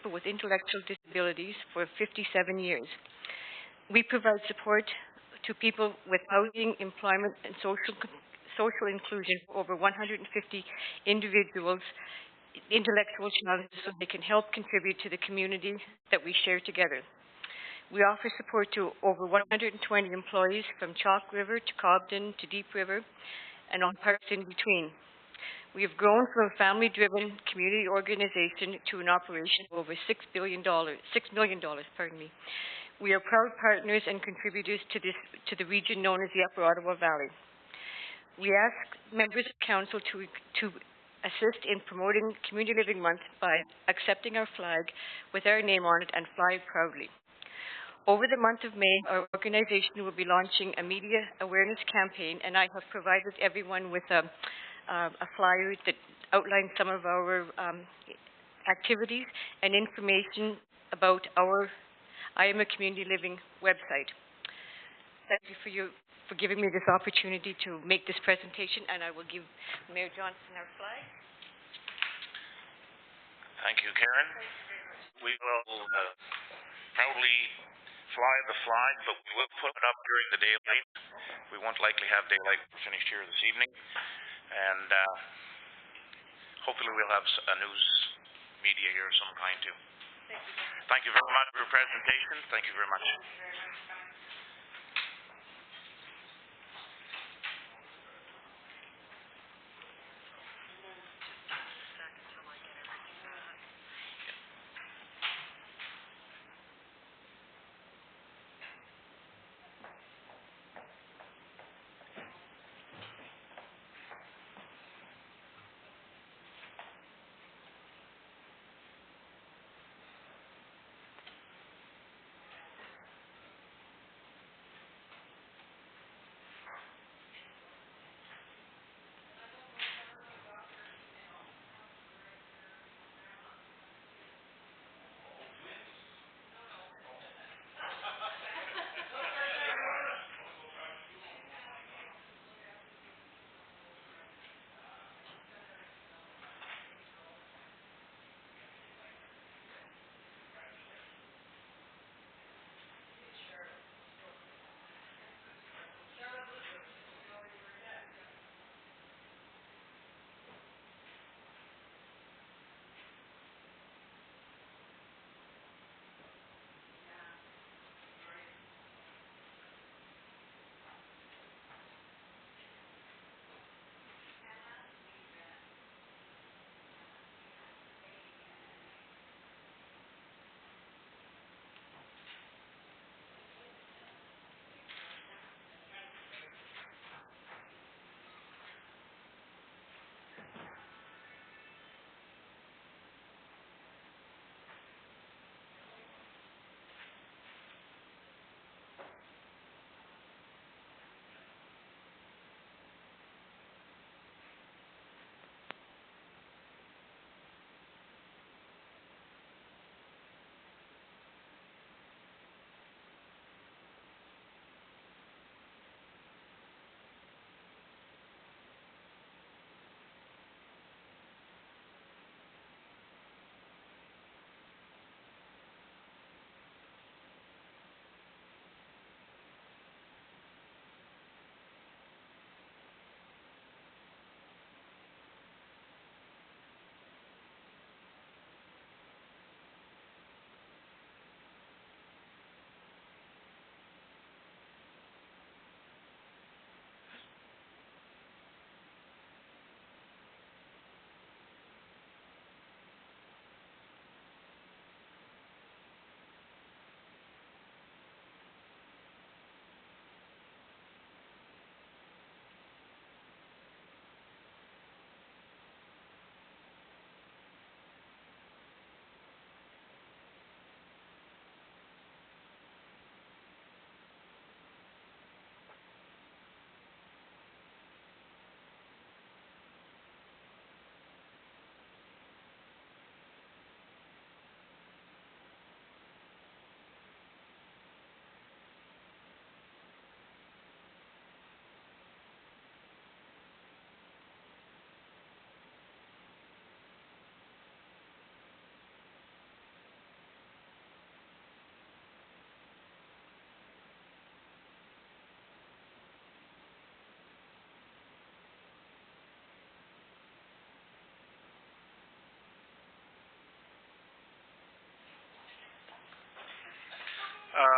people with intellectual disabilities for 57 years. We provide support to people with housing, employment, and social inclusion for over 150 individuals, intellectual challenges, so they can help contribute to the community that we share together. We offer support to over 120 employees from Chalk River to Cobden to Deep River and on parts in between. We have grown from a family-driven community organization to an operation of over $6 million. We are proud partners and contributors to the region known as the Upper Ottawa Valley. We ask members of council to assist in promoting Community Living Month by accepting our flag with our name on it and fly proudly. Over the month of May, our organization will be launching a media awareness campaign, and I have provided everyone with a flyer that outlines some of our activities and information about our I Am a Community Living website. Thank you for giving me this opportunity to make this presentation, and I will give Mayor Johnson our flag. Thank you, Karen. We will proudly fly the flag, but we will put it up during the daylight. We won't likely have daylight finished here this evening, and hopefully we'll have a news media here of some kind too. Thank you very much for your presentation. Thank you very much.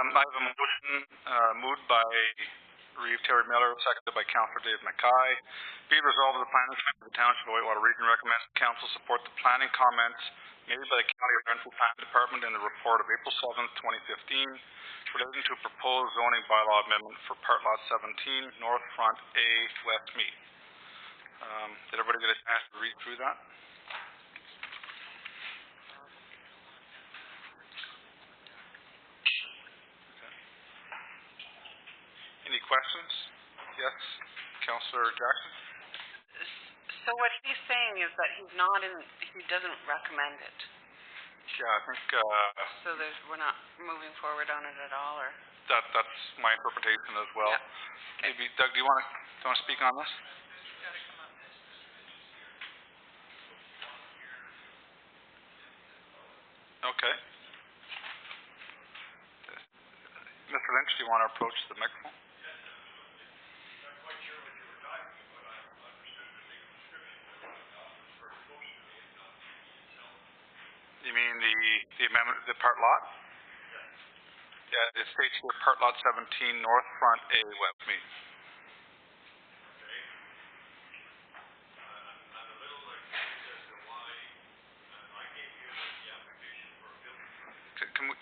I have a motion, moved by Reeve Terry Miller, seconded by Councillor Dave Mackay. Be it resolved that the planning committee of the Township of Whitewater Region recommends the council support the planning comments made by the County of Renfrew Planning Department in the report of April 7th, 2015, relating to a proposed zoning bylaw amendment for part lot 17, North Front A, West Mead. Did everybody get a chance to read through that? Any questions? Yes, Councillor Jackson? So what he's saying is that he doesn't recommend it. Yeah, I think, So we're not moving forward on it at all, or? that's my interpretation as well. Yeah. Maybe, Doug, do you want to speak on this? Okay. Mr. Lynch, do you want to approach the microphone? You mean the amendment, the part lot? Yeah, it states here part lot 17, North Front A, West Mead.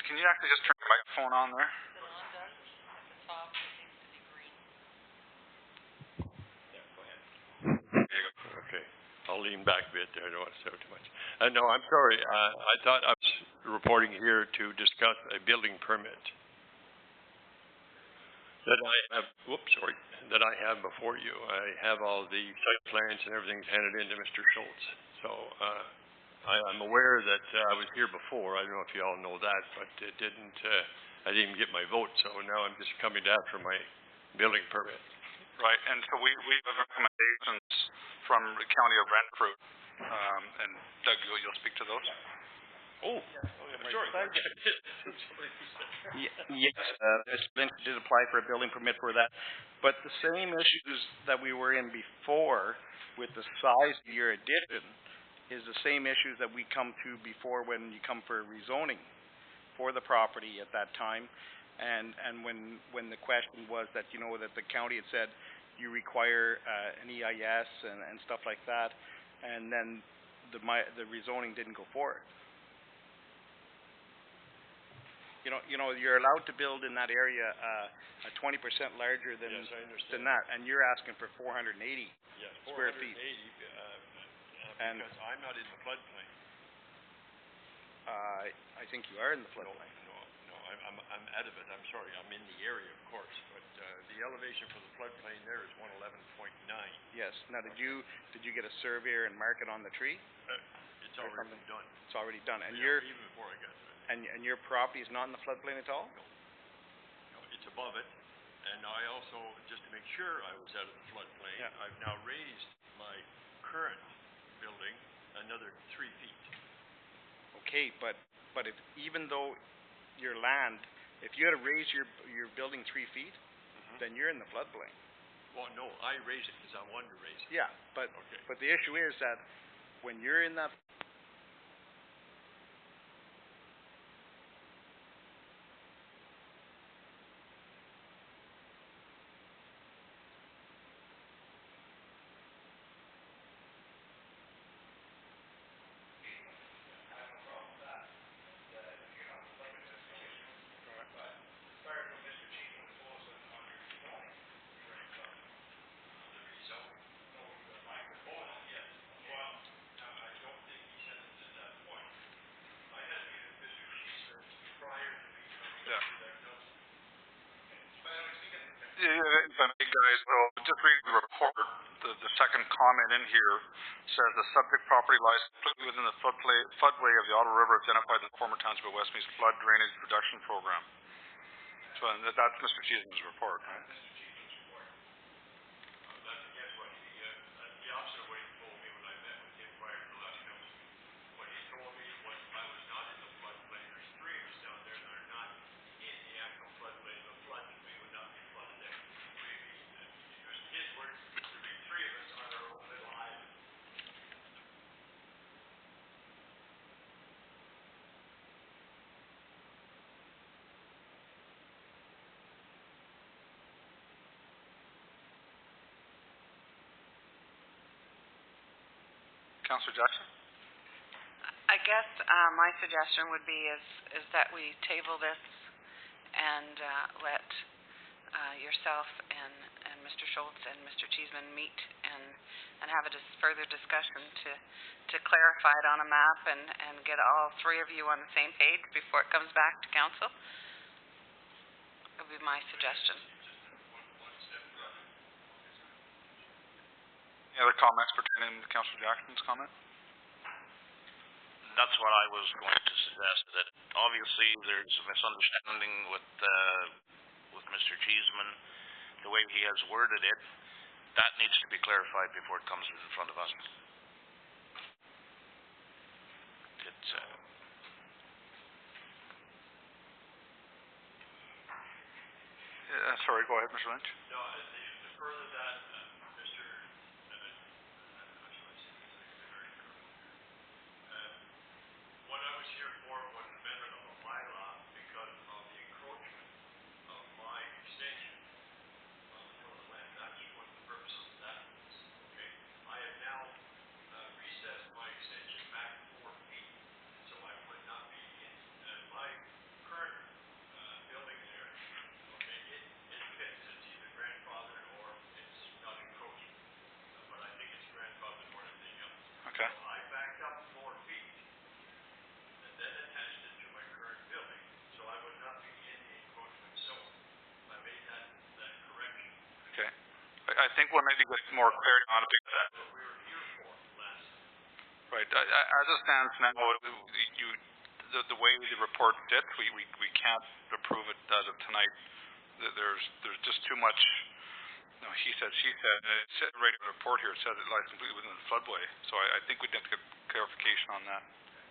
Can you actually just turn your microphone on there? Okay, I'll lean back a bit there. I don't want to say too much. No, I'm sorry. I thought I was reporting here to discuss a building permit that I have. That I have before you. I have all the site plans and everything's handed in to Mr. Schultz. So I'm aware that I was here before. I don't know if you all know that, but it didn't. I didn't get my vote, so now I'm just coming to ask for my building permit. Right, and so we have recommendations from the County of Renfrew, and Doug, you'll speak to those? Oh, sorry. Yes, Mr. Lynch did apply for a building permit for that, but the same issues that we were in before with the size of your addition is the same issues that we come to before when you come for rezoning for the property at that time. And when the question was that, you know, that the county had said you require an EIS and stuff like that, and then the rezoning didn't go forward. You know, you're allowed to build in that area a 20% larger than Yes, I understand. than that, and you're asking for 480 Yes, square feet. 480, And because I'm not in the floodplain. I think you are in the floodplain. No, I'm out of it. I'm sorry. I'm in the area, of course, but the elevation for the floodplain there is 111.9. Yes. Now, did you get a surveyor and mark it on the tree? It's already been done. It's already done, and Yeah, even before I got to it. and your property is not in the floodplain at all? No, it's above it, and I also, just to make sure I was out of the floodplain, Yeah. I've now raised my current building another 3 feet. Okay, but if even though your land, if you had to raise your building 3 feet, then you're in the floodplain. Well, no, I raised it because I wanted to raise it. Yeah, but Okay. but the issue is that when you're in that If I may, guys, just read the report. The second comment in here says the subject property lies completely within the floodway of the Ottawa River identified in the former Township of Westmead's flood drainage reduction program. So that's Mr. Cheesman's report, right? Councillor Jackson? I guess, my suggestion would be is that we table this and, let, yourself and Mr. Schultz and Mr. Cheeseman meet and have a further discussion to clarify it on a map and get all three of you on the same page before it comes back to council. That would be my suggestion. Any other comments pertaining to Councillor Jackson's comment? That's what I was going to suggest, that obviously there's a misunderstanding with Mr. Cheeseman, the way he has worded it. That needs to be clarified before it comes in front of us. It's, Sorry, go ahead, Mr. Lynch. No, to further that, Mr. What I was here for was an amendment of a bylaw because of the encroachment of my extension on the front of the land. That's what the purpose of that was, okay? I have now recessed my extension back 4 feet, so I would not be in, my current building there, okay, it fits, it's either grandfathered or it's not encroachment, but I think it's grandfathered more than anything else. Okay. So I backed up 4 feet and then attached it to my current building, so I would not be in the encroachment zone. I made that correction. Okay. I think we'll need to get more clarity on it because That's what we were here for last time. right, as it stands now, the way the report sits, we can't approve it as of tonight. There's just too much, he said, she said, and it's sitting right in the report here, it says it lies completely within the floodway. So I think we need to get clarification on that.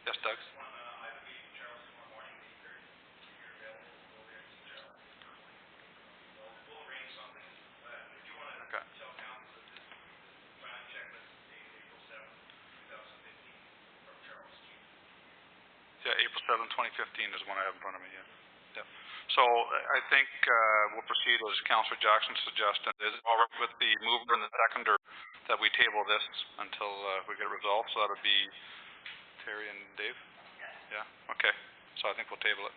Yes, Doug? I would be in Charles tomorrow morning, 8:30. If you're available, we'll go there and see Charles. We'll arrange something. If you want to Okay. tell council that this plan checklist is dated April 7th, 2015 from Charles G. Yeah, April 7, 2015 is the one I have in front of me, yeah. Yeah. So I think we'll proceed as Councillor Jackson suggested. Is it all right with the mover and the seconder that we table this until we get it resolved? So that would be Terry and Dave? Yeah. Okay. So I think we'll table it.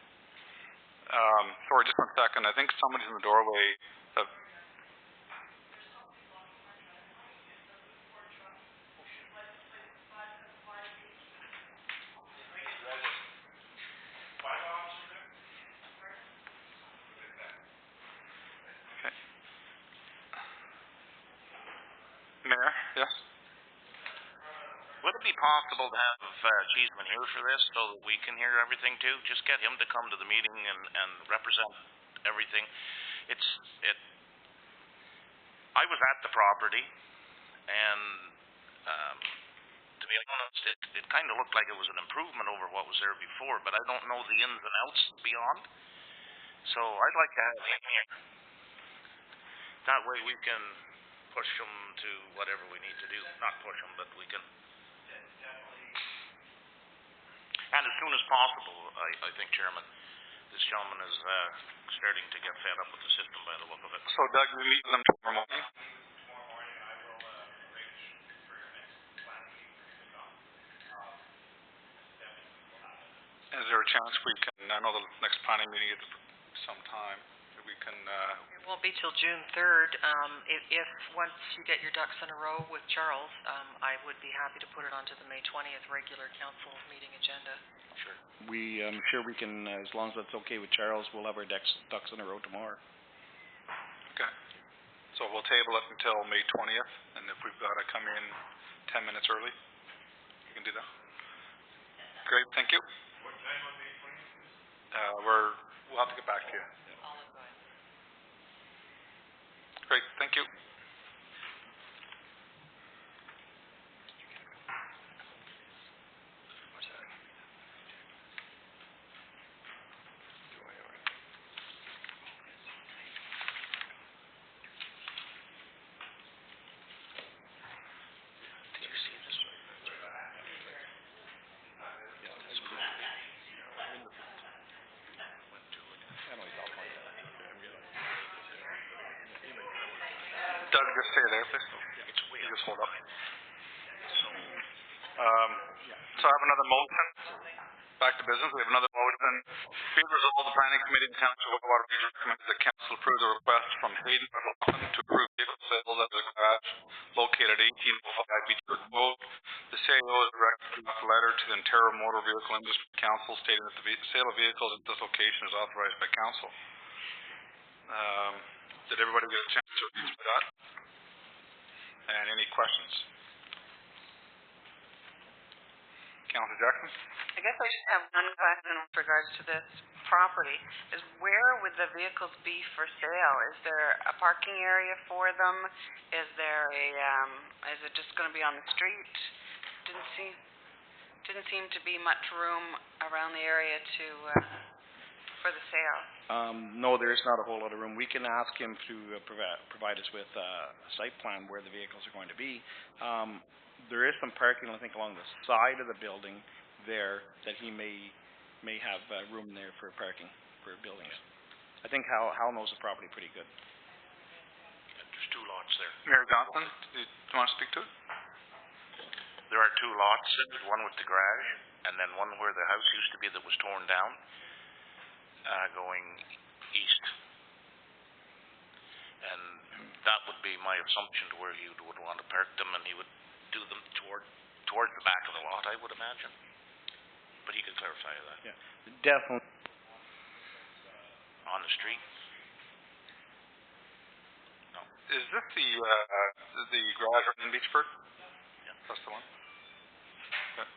Sorry, just 1 second. I think somebody's in the doorway. Okay. Mayor, yes? would it be possible to have Cheeseman here for this so that we can hear everything too? Just get him to come to the meeting and represent everything. I was at the property and to be honest, it kind of looked like it was an improvement over what was there before, but I don't know the ins and outs beyond. So I'd like to have him here. That way we can push them to whatever we need to do. Not push them, but we can. And as soon as possible, I think, Chairman, this gentleman is starting to get fed up with the system by the look of it. So Doug, we meet with them tomorrow morning? Is there a chance we can, I know the next planning meeting is some time, that we can, It won't be till June 3rd. If once you get your ducks in a row with Charles, I would be happy to put it onto the May 20th regular council meeting agenda. Sure. I'm sure we can, as long as that's okay with Charles, we'll have our ducks in a row tomorrow. okay. So we'll table it until May 20th, and if we've got to come in 10 minutes early, you can do that. Great, thank you. What time on May 20th? We'll have to get back to you. I'll advise. Great, thank you. Doug, just stay there, please. You just hold up. So I have another motion. Back to business. We have another motion. Be it resolved, the planning committee and council of Whitewater Region recommends that council approve the request from Hayden McLaughlin to approve vehicle sales at the garage located at 1805 Beachburg Road. The CAO is directed to draft a letter to the Ontario Motor Vehicle Industry Council stating that the sale of vehicles at this location is authorized by council. Did everybody get a chance to read through that? And any questions? Councilor Jackson? I guess I just have one question with regards to this property, is where would the vehicles be for sale? Is there a parking area for them? Is there a, is it just gonna be on the street? Didn't seem to be much room around the area to, for the sale. No, there is not a whole lot of room. We can ask him to provide us with a site plan where the vehicles are going to be. There is some parking, I think, along the side of the building there that he may have room there for parking for buildings. I think Hal knows the property pretty good. There's 2 lots there. Mayor Johnson, do you want to speak to it? There are 2 lots, there's one with the garage, and then one where the house used to be that was torn down, going east. And that would be my assumption to where he would want to park them, and he would do them towards the back of the lot, I would imagine. But he could clarify that. Yeah, definitely. On the street? No. Is this the garage in Beachburg? Yeah. That's the one? Okay.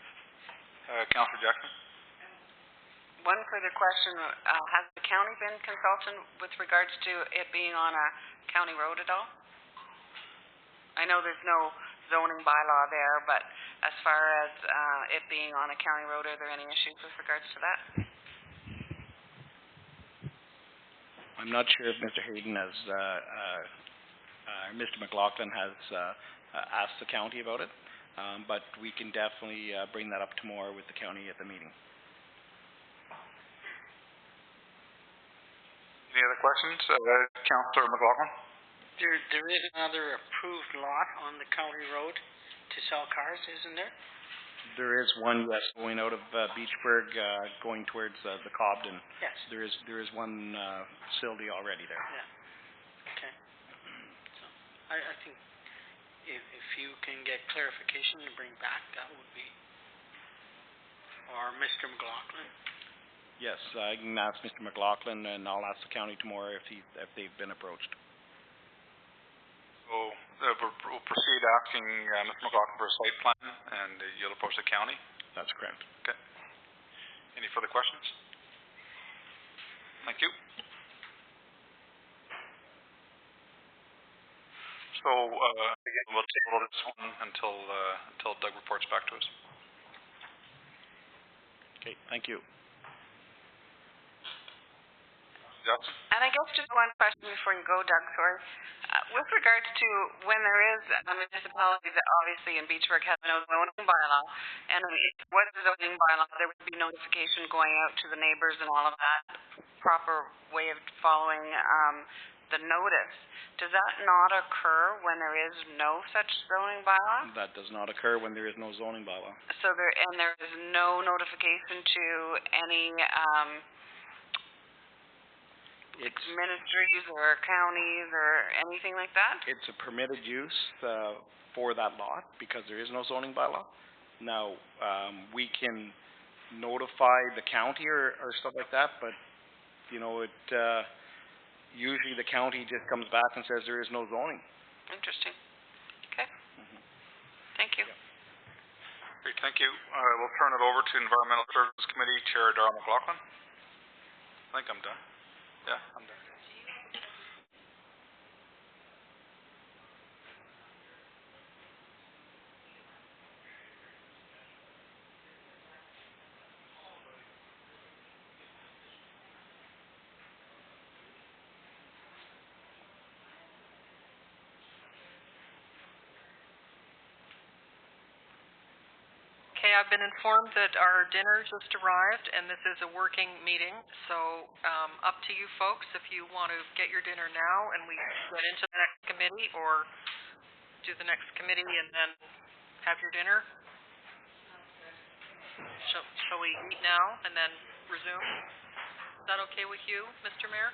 Councilor Jackson? One further question, has the county been consulted with regards to it being on a county road at all? I know there's no zoning bylaw there, but as far as it being on a county road, are there any issues with regards to that? I'm not sure if Mr. Hayden has, Mr. McLaughlin has asked the county about it, but we can definitely bring that up tomorrow with the county at the meeting. Any other questions? Councilor McLaughlin? There is another approved lot on the county road to sell cars, isn't there? There is one, yes, going out of Beachburg, going towards the Cobden. Yes. There is one facility already there. Yeah. Okay. So, I think if you can get clarification to bring back, that would be, or Mr. McLaughlin. Yes, I can ask Mr. McLaughlin, and I'll ask the county tomorrow if they've been approached. So we'll proceed asking Mr. McLaughlin for a site plan, and you'll approach the county? That's correct. Okay. Any further questions? Thank you. So again, we'll table this one until Doug reports back to us. Okay, thank you. Johnson? And I guess just one question before you go, Doug, sorry. With regards to when there is a municipality that obviously in Beachburg has no zoning bylaw, and if there was a zoning bylaw, there would be notification going out to the neighbors and all of that, proper way of following the notice. Does that not occur when there is no such zoning bylaw? That does not occur when there is no zoning bylaw. So there is no notification to any ministries or counties or anything like that? It's a permitted use for that lot because there is no zoning bylaw. Now, we can notify the county or stuff like that, but, you know, usually the county just comes back and says there is no zoning. Interesting. Okay. Thank you. Great, thank you. We'll turn it over to Environmental Services Committee Chair Darrell McLaughlin. I think I'm done. Yeah, I'm done. Okay, I've been informed that our dinner just arrived, and this is a working meeting, so up to you folks if you want to get your dinner now and we get into the next committee, or do the next committee and then have your dinner. Shall we eat now and then resume? Is that okay with you, Mr. Mayor?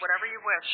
Whatever you wish.